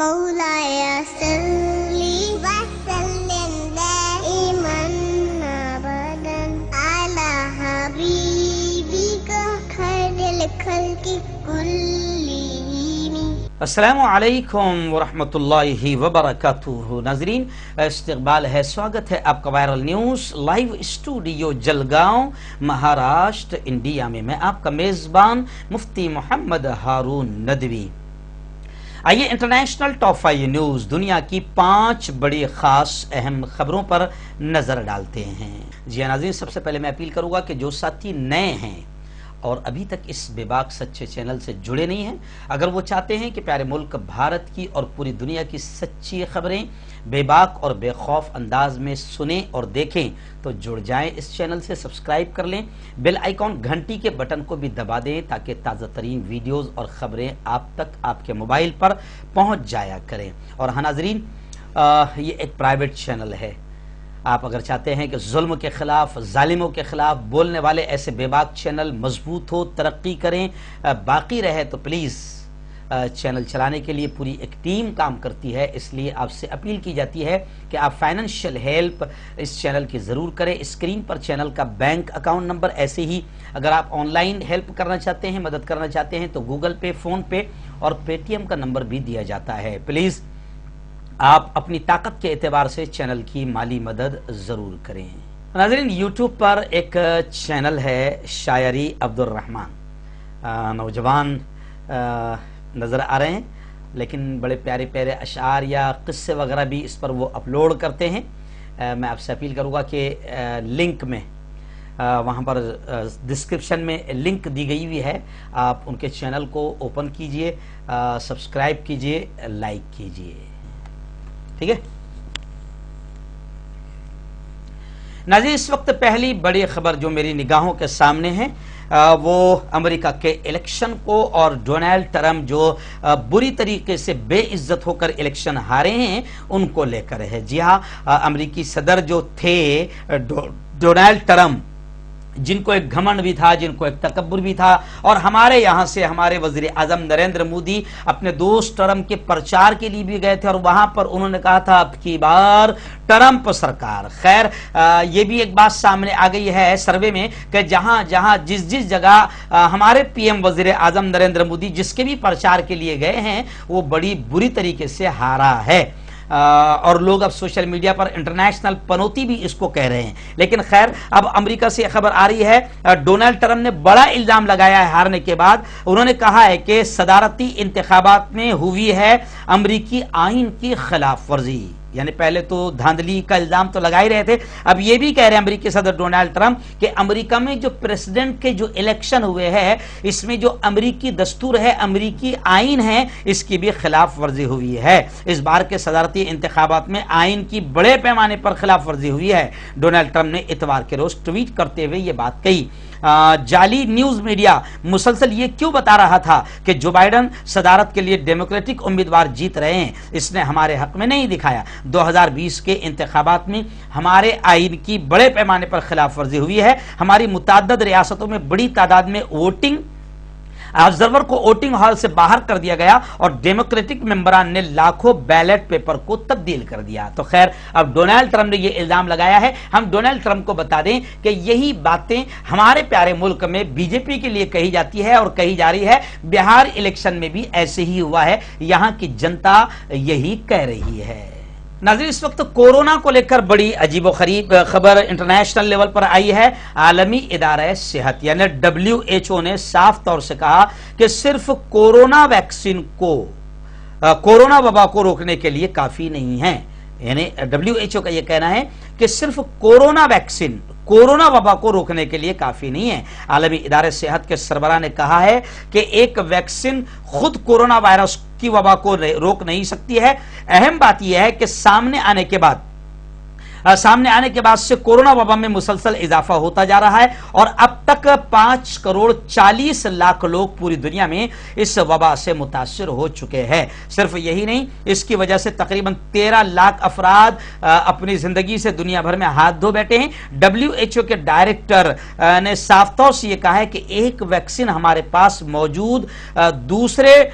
مولاي صلي وسلم دائما ابدا على حبيبك خير الخلق كلهم. अस्सलामु अलैकुम वरहमतुल्लाहि वबरकातुहू। नाजरीन, इस्तकबाल है, स्वागत है आपका viral news live studio Jalgaon, Maharashtra, India में। मैं आपका मेज़बान मुफ्ती मोहम्मद हारून नदवी। आइए इंटरनेशनल टॉप 5 न्यूज़, दुनिया की 5 बड़ी खास अहम खबरों पर नज़र डालते हैं। जी हाँ नाज़रीन, सबसे पहले मैं अपील करूँगा कि जो साथी नए हैं और अभी तक इस बेबाक सच्चे चैनल से जुड़े नहीं हैं, अगर वो चाहते हैं कि प्यारे मुल्क भारत की और पूरी दुनिया की सच्ची खबरें बेबाक और बेखौफ अंदाज में सुनें और देखें, तो जुड़ जाएं इस चैनल से, सब्सक्राइब कर लें, बेल आइकॉन घंटी के बटन को भी दबा दें ताकि ताज़ा तरीन वीडियोज़ और ख़बरें आप तक आपके मोबाइल पर पहुँच जाया करें। और हाँ नाज़रीन, ये एक प्राइवेट चैनल है। आप अगर चाहते हैं कि जुल्म के खिलाफ, जालिमों के खिलाफ बोलने वाले ऐसे बेबाक चैनल मजबूत हो, तरक्की करें, बाकी रहे, तो प्लीज़ चैनल चलाने के लिए पूरी एक टीम काम करती है। इसलिए आपसे अपील की जाती है कि आप फाइनेंशियल हेल्प इस चैनल की ज़रूर करें। स्क्रीन पर चैनल का बैंक अकाउंट नंबर, ऐसे ही अगर आप ऑनलाइन हेल्प करना चाहते हैं, मदद करना चाहते हैं, तो गूगल पे, फ़ोन पे और पेटीएम का नंबर भी दिया जाता है। प्लीज़ आप अपनी ताकत के एतबार से चैनल की माली मदद ज़रूर करें। नाज़रीन, यूट्यूब पर एक चैनल है शायरी अब्दुल रहमान, नौजवान नज़र आ रहे हैं, लेकिन बड़े प्यारे प्यारे अशार या क़िस्से वगैरह भी इस पर वो अपलोड करते हैं। मैं आपसे अपील करूँगा कि लिंक में वहाँ पर डिस्क्रिप्शन में लिंक दी गई हुई है, आप उनके चैनल को ओपन कीजिए, सब्सक्राइब कीजिए, लाइक कीजिए, ठीक है नाज़रीन। इस वक्त पहली बड़ी खबर जो मेरी निगाहों के सामने है वो अमेरिका के इलेक्शन को और डोनाल्ड ट्रंप जो बुरी तरीके से बेइज्जत होकर इलेक्शन हारे हैं उनको लेकर है। जी हाँ, अमेरिकी सदर जो थे डोनाल्ड ट्रंप, जिनको एक घमंड भी था, जिनको एक तकब्बुर भी था, और हमारे यहाँ से हमारे वज़ीर आज़म नरेंद्र मोदी अपने दोस्त ट्रंप के प्रचार के लिए भी गए थे और वहाँ पर उन्होंने कहा था अब की बार ट्रंप सरकार। खैर, ये भी एक बात सामने आ गई है सर्वे में कि जहाँ जहाँ जिस जिस जगह हमारे पीएम वज़ीर आज़म नरेंद्र मोदी जिसके भी प्रचार के लिए गए हैं वो बड़ी बुरी तरीके से हारा है। और लोग अब सोशल मीडिया पर इंटरनेशनल पनौती भी इसको कह रहे हैं। लेकिन खैर, अब अमेरिका से खबर आ रही है, डोनाल्ड ट्रंप ने बड़ा इल्जाम लगाया है हारने के बाद। उन्होंने कहा है कि सदारती इंतखाबात में हुई है अमेरिकी आइन की खिलाफ वर्जी। यानी पहले तो धांधली का इल्जाम तो लगा ही रहे थे, अब ये भी कह रहे हैं अमेरिकी सदर डोनाल्ड ट्रंप कि अमेरिका में जो प्रेसिडेंट के जो इलेक्शन हुए हैं इसमें जो अमेरिकी दस्तूर है, अमेरिकी आइन है, इसकी भी खिलाफ वर्जी हुई है। इस बार के सदारती इंतखाबात में आइन की बड़े पैमाने पर खिलाफ वर्जी हुई है। डोनाल्ड ट्रंप ने इतवार के रोज ट्वीट करते हुए ये बात कही। जाली न्यूज मीडिया मुसलसल ये क्यों बता रहा था कि जो बाइडन सदारत के लिए डेमोक्रेटिक उम्मीदवार जीत रहे हैं, इसने हमारे हक में नहीं दिखाया। 2020 के इंतखाबात में हमारे आइन की बड़े पैमाने पर खिलाफ वर्जी हुई है। हमारी मुतअद्दिद रियासतों में बड़ी तादाद में वोटिंग ऑब्जर्वर को वोटिंग हॉल से बाहर कर दिया गया और डेमोक्रेटिक मेंबरान ने लाखों बैलेट पेपर को तब्दील कर दिया। तो खैर, अब डोनाल्ड ट्रंप ने यह इल्जाम लगाया है। हम डोनाल्ड ट्रंप को बता दें कि यही बातें हमारे प्यारे मुल्क में बीजेपी के लिए कही जाती है और कही जा रही है। बिहार इलेक्शन में भी ऐसे ही हुआ है, यहां की जनता यही कह रही है। नाज़रीन, इस वक्त कोरोना को लेकर बड़ी अजीबोगरीब खबर इंटरनेशनल लेवल पर आई है। आलमी इदारा सेहत यानी WHO ने साफ तौर से कहा कि सिर्फ कोरोना वैक्सीन को कोरोना वबा को रोकने के लिए काफी नहीं है। यानी WHO का यह कहना है कि सिर्फ कोरोना वैक्सीन कोरोना वबा को रोकने के लिए काफी नहीं है। आलमी इदारे सेहत के सरबराह ने कहा है कि एक वैक्सीन खुद कोरोना वायरस की वबा को रोक नहीं सकती है। अहम बात यह है कि सामने आने के बाद सामने आने के बाद से कोरोना वबा में मुसलसल इजाफा होता जा रहा है और अब तक 5,40,00,000 लोग पूरी दुनिया में इस वबा से मुतासिर हो चुके हैं। सिर्फ यही नहीं, इसकी वजह से तकरीबन 13 लाख अफराद अपनी जिंदगी से दुनिया भर में हाथ धो बैठे हैं। WHO के डायरेक्टर ने साफ तौर से यह कहा है कि एक वैक्सीन हमारे पास मौजूद दूसरे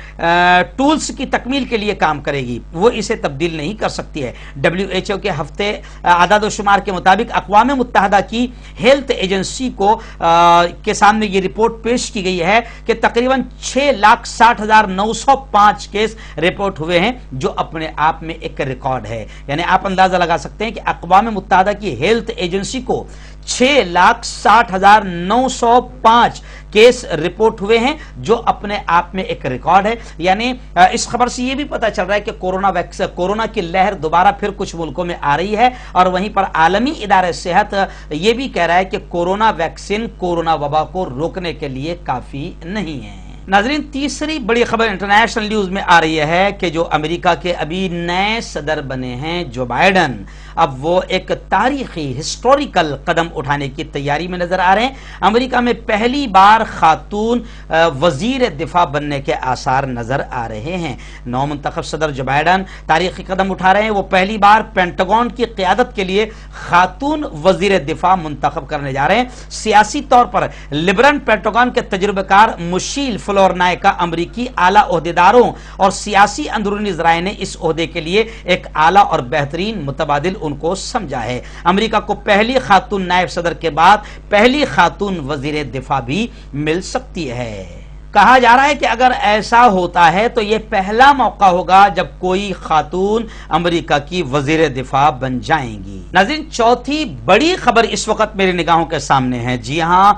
टूल्स की तकमील के लिए काम करेगी, वो इसे तब्दील नहीं कर सकती है। WHO के हफ्ते आदाद व शुमार के मुताबिक अक़वाम मुत्तहदा की हेल्थ एजेंसी को के सामने ये रिपोर्ट पेश की गई है कि तकरीबन 6,60,905 केस रिपोर्ट हुए हैं, जो अपने आप में एक रिकॉर्ड है। यानी आप अंदाजा लगा सकते हैं कि अक़वाम मुत्तहदा की हेल्थ एजेंसी को 6,60,905 केस रिपोर्ट हुए हैं, जो अपने आप में एक रिकॉर्ड है। यानी इस खबर से यह भी पता चल रहा है कि कोरोना की लहर दोबारा फिर कुछ मुल्कों में आ रही है और वहीं पर आलमी इदारे सेहत यह भी कह रहा है कि कोरोना वैक्सीन कोरोना वबा को रोकने के लिए काफी नहीं है। नाज़रीन, तीसरी बड़ी खबर इंटरनेशनल न्यूज में आ रही है कि जो अमेरिका के अभी नए सदर बने हैं जो बाइडन, अब वो एक तारीखी हिस्टोरिकल कदम उठाने की तैयारी में नजर आ रहे हैं। अमेरिका में पहली बार खातून वजीर दिफा बनने के आसार नजर आ रहे हैं। नौमुंतखब सदर जो बाइडन तारीखी कदम उठा रहे हैं, वो पहली बार पेंटागन की क़यादत के लिए खातून वजीर दिफा मुंतखब करने जा रहे हैं। सियासी तौर पर लिबरल पेंटागन के तजुर्बेकार मुशील फ्लोरनाइका अमरीकी आला ओहदेदारों और सियासी अंदरूनी ज़राए ने इस ओहदे के लिए एक आला और बेहतरीन मुतबादिल उनको समझा है। अमेरिका को पहली खातून नायब सदर के बाद पहली खातून वजीर दिफा भी मिल सकती है। कहा जा रहा है कि अगर ऐसा होता है तो यह पहला मौका होगा जब कोई खातून अमेरिका की वजीर दिफा बन जाएंगी। नाज़रीन, चौथी बड़ी खबर इस वक्त मेरी निगाहों के सामने है। जी हां,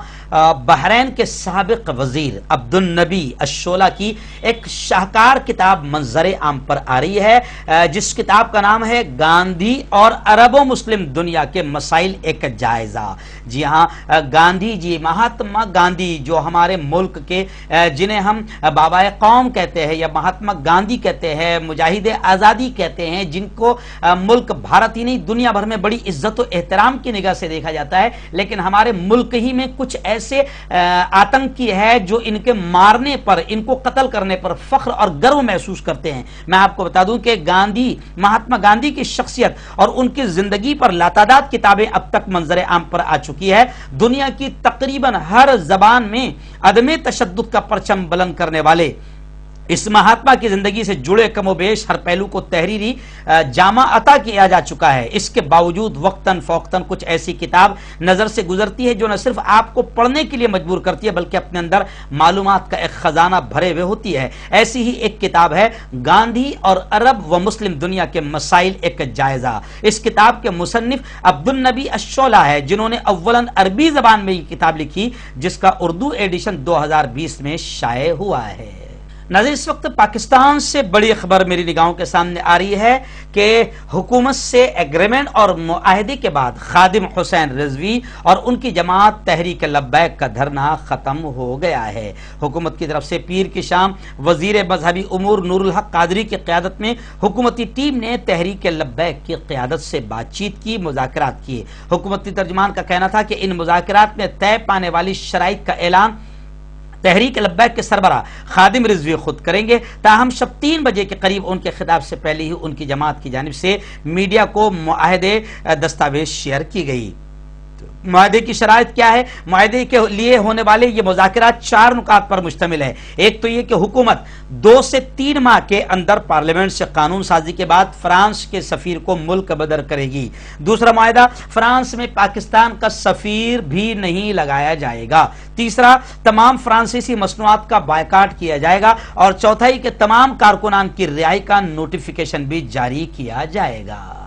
बहरैन के साबिक वजीर अब्दुल नबी अशोला की एक शाहकार किताब मंजर आम पर आ रही है, जिस किताब का नाम है गांधी और अरबो मुस्लिम दुनिया के मसाइल एक जायजा। जी हां, गांधी जी, महात्मा गांधी, जो हमारे मुल्क के जिन्हें हम बाबाए कौम कहते हैं या महात्मा गांधी कहते हैं, मुजाहिद आज़ादी कहते हैं, जिनको मुल्क भारत ही नहीं दुनिया भर में बड़ी इज्जत और एहतराम की निगाह से देखा जाता है, लेकिन हमारे मुल्क ही में कुछ ऐसे आतंकी है जो इनके मारने पर, इनको कत्ल करने पर फख्र और गर्व महसूस करते हैं। मैं आपको बता दूं कि महात्मा गांधी की शख्सियत और उनकी जिंदगी पर लातादाद किताबें अब तक मंजर आम पर आ चुकी है। दुनिया की तकरीबन हर जबान में अदम तशद्दुद का परचम बुलंद करने वाले इस महात्मा की जिंदगी से जुड़े कमोबेश हर पहलू को तहरीरी जामा अता किया जा चुका है। इसके बावजूद वक्तन फौक्तन कुछ ऐसी किताब नजर से गुजरती है जो न सिर्फ आपको पढ़ने के लिए मजबूर करती है, बल्कि अपने अंदर मालूमात का एक खजाना भरे हुए होती है। ऐसी ही एक किताब है गांधी और अरब व मुस्लिम दुनिया के मसाइल एक जायजा। इस किताब के मुसन्निफ अब्दुल नबी अशोला है, जिन्होंने अव्वलन अरबी जबान में ये किताब लिखी, जिसका उर्दू एडिशन 2020 में शाये हुआ है। नाज़रीन, इस वक्त पाकिस्तान से बड़ी खबर मेरी निगाहों के सामने आ रही है कि हुकूमत से एग्रीमेंट और मुआहदे के बाद खादिम हुसैन रिजवी और उनकी जमात तहरीक लब्बैक का धरना खत्म हो गया है। हुकूमत की तरफ से पीर की शाम वजीर मजहबी उमूर नूरुल हक कादरी की क़यादत में हुकूमती टीम ने तहरीक लब्बैक की क़यादत से बातचीत की, मुज़ाकरात किए। हुकूमती तर्जुमान का कहना था कि इन मुज़ाकरात में तय पाने वाली शराइत का ऐलान तहरीक लब्बैक के सरबरा खादिम रिजवी खुद करेंगे। ताहम शब 3 बजे के करीब उनके खिताब से पहले ही उनकी जमात की जानिब से मीडिया को मुआहदे दस्तावेज शेयर की गई। मुआहदे की शराइत क्या है? मुआहदे के लिए होने वाले ये मुज़ाकरात 4 नुकात पर मुश्तमिल है। एक तो ये कि हुकूमत 2 से 3 माह के अंदर पार्लियामेंट से कानून साजी के बाद फ्रांस के सफीर को मुल्क बदर करेगी। दूसरा मुआहदा, फ्रांस में पाकिस्तान का सफीर भी नहीं लगाया जाएगा। तीसरा, तमाम फ्रांसीसी मसनूआत का बायकाट किया जाएगा। और चौथा, कि तमाम कारकुनान की रिहाई का नोटिफिकेशन भी जारी किया जाएगा।